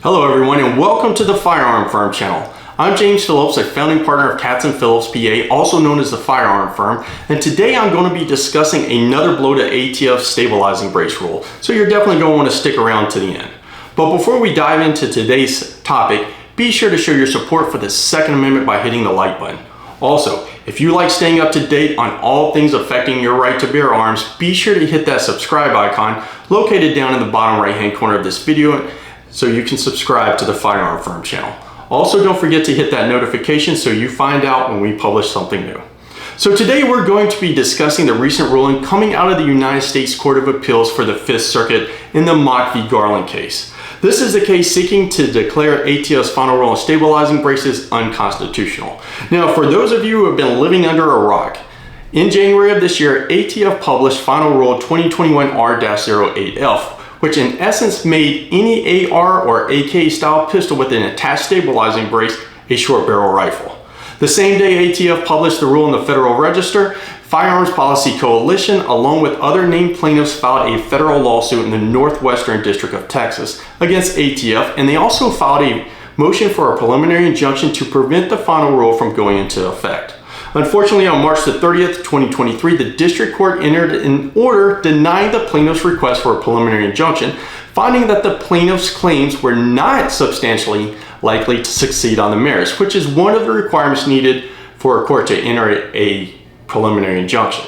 Hello everyone and welcome to the Firearm Firm channel. I'm James Phillips, a founding partner of Katz & Phillips PA, also known as the Firearm Firm, and today I'm going to be discussing another blow to ATF stabilizing brace rule, so you're definitely going to want to stick around to the end. But before we dive into today's topic, be sure to show your support for the Second Amendment by hitting the like button. Also, if you like staying up to date on all things affecting your right to bear arms, be sure to hit that subscribe icon located down in the bottom right hand corner of this video so you can subscribe to the Firearm Firm channel. Also, don't forget to hit that notification so you find out when we publish something new. So today we're going to be discussing the recent ruling coming out of the United States Court of Appeals for the Fifth Circuit in the Mock v. Garland case. This is the case seeking to declare ATF's final rule on stabilizing braces unconstitutional. Now, for those of you who have been living under a rock, in January of this year, ATF published Final Rule 2021 R-08F, which in essence made any AR or AK style pistol with an attached stabilizing brace a short barrel rifle. The same day ATF published the rule in the Federal Register, Firearms Policy Coalition, along with other named plaintiffs, filed a federal lawsuit in the Northwestern District of Texas against ATF, and they also filed a motion for a preliminary injunction to prevent the final rule from going into effect. Unfortunately, on March the 30th, 2023, the district court entered an order denying the plaintiff's request for a preliminary injunction, finding that the plaintiff's claims were not substantially likely to succeed on the merits, which is one of the requirements needed for a court to enter a preliminary injunction.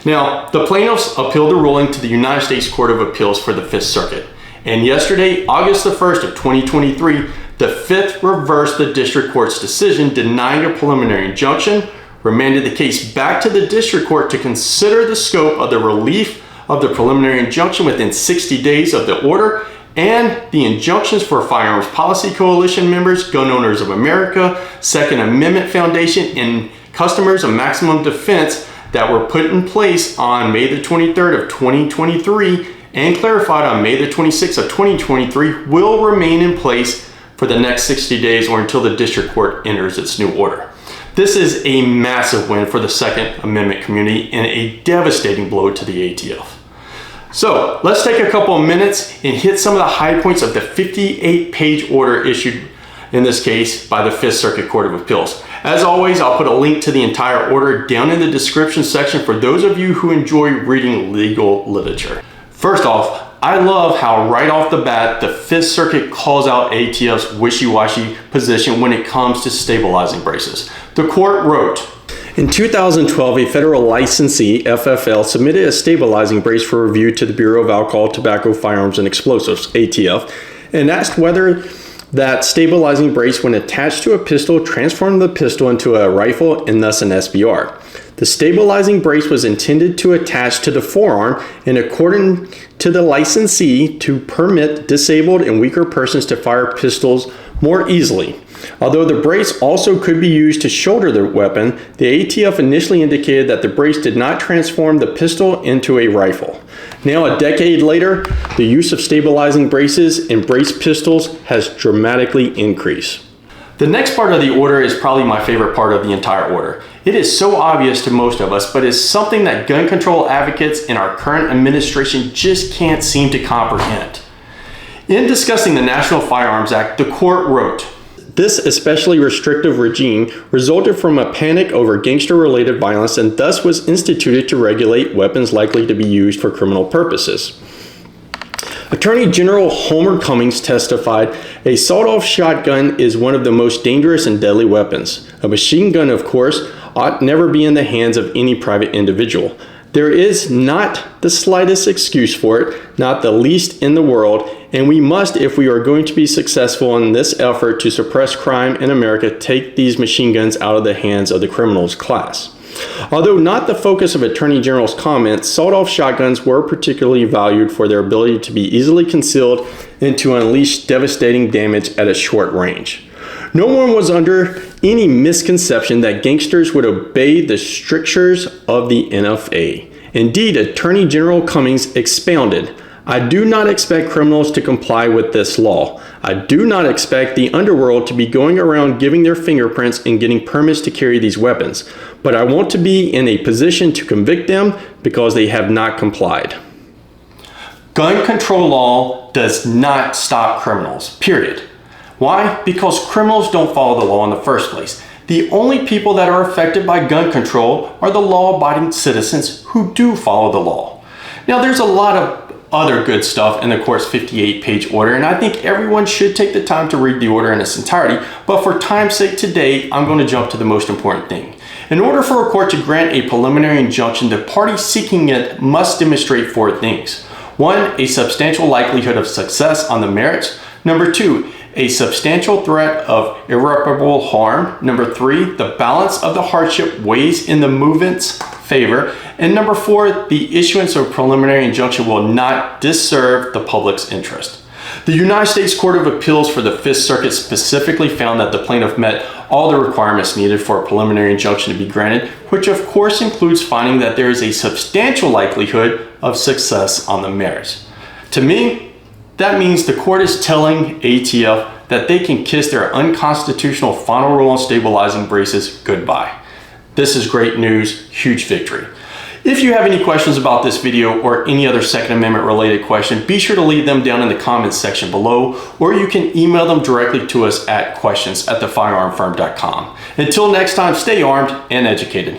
Now, the plaintiffs appealed the ruling to the United States Court of Appeals for the Fifth Circuit. And yesterday, August the 1st of 2023, the Fifth reversed the district court's decision denying a preliminary injunction, remanded the case back to the district court to consider the scope of the relief of the preliminary injunction within 60 days of the order, and the injunctions for Firearms Policy Coalition members, Gun Owners of America, Second Amendment Foundation, and customers of maximum defense that were put in place on May the 23rd of 2023 and clarified on May the 26th of 2023 will remain in place for the next 60 days or until the district court enters its new order. This is a massive win for the Second Amendment community and a devastating blow to the ATF. So let's take a couple of minutes and hit some of the high points of the 58-page order issued in this case by the Fifth Circuit Court of Appeals. As always, I'll put a link to the entire order down in the description section for those of you who enjoy reading legal literature. First off, I love how right off the bat, the Fifth Circuit calls out ATF's wishy-washy position when it comes to stabilizing braces. The court wrote, in 2012, a federal licensee, FFL, submitted a stabilizing brace for review to the Bureau of Alcohol, Tobacco, Firearms, and Explosives, ATF, and asked whether that stabilizing brace, when attached to a pistol, transformed the pistol into a rifle and thus an SBR. The stabilizing brace was intended to attach to the forearm and, according to the licensee, to permit disabled and weaker persons to fire pistols more easily. Although the brace also could be used to shoulder the weapon, the ATF initially indicated that the brace did not transform the pistol into a rifle. Now, a decade later, the use of stabilizing braces in brace pistols has dramatically increased. The next part of the order is probably my favorite part of the entire order. It is so obvious to most of us, but is something that gun control advocates in our current administration just can't seem to comprehend. In discussing the National Firearms Act, the court wrote, this especially restrictive regime resulted from a panic over gangster-related violence and thus was instituted to regulate weapons likely to be used for criminal purposes. Attorney General Homer Cummings testified, a sawed-off shotgun is one of the most dangerous and deadly weapons. A machine gun, of course, ought never be in the hands of any private individual. There is not the slightest excuse for it, not the least in the world, and we must, if we are going to be successful in this effort to suppress crime in America, take these machine guns out of the hands of the criminals class. Although not the focus of Attorney General's comments, sawed-off shotguns were particularly valued for their ability to be easily concealed and to unleash devastating damage at a short range. No one was under any misconception that gangsters would obey the strictures of the NFA. Indeed, Attorney General Cummings expounded, I do not expect criminals to comply with this law. I do not expect the underworld to be going around giving their fingerprints and getting permits to carry these weapons. But I want to be in a position to convict them because they have not complied. Gun control law does not stop criminals, period. Why? Because criminals don't follow the law in the first place. The only people that are affected by gun control are the law-abiding citizens who do follow the law. Now, there's a lot of other good stuff in the court's 58-page order, and I think everyone should take the time to read the order in its entirety, but for time's sake today, I'm going to jump to the most important thing. In order for a court to grant a preliminary injunction, the party seeking it must demonstrate 4 things. 1, a substantial likelihood of success on the merits. Number 2, a substantial threat of irreparable harm. Number 3, the balance of the hardship weighs in the movement's favor. And number 4, the issuance of a preliminary injunction will not disserve the public's interest. The United States Court of Appeals for the Fifth Circuit specifically found that the plaintiff met all the requirements needed for a preliminary injunction to be granted, which of course includes finding that there is a substantial likelihood of success on the merits. To me, that means the court is telling ATF that they can kiss their unconstitutional final rule on stabilizing braces goodbye. This is great news, huge victory. If you have any questions about this video or any other Second Amendment related question, be sure to leave them down in the comments section below, or you can email them directly to us at questions@thefirearmfirm.com. Until next time, stay armed and educated.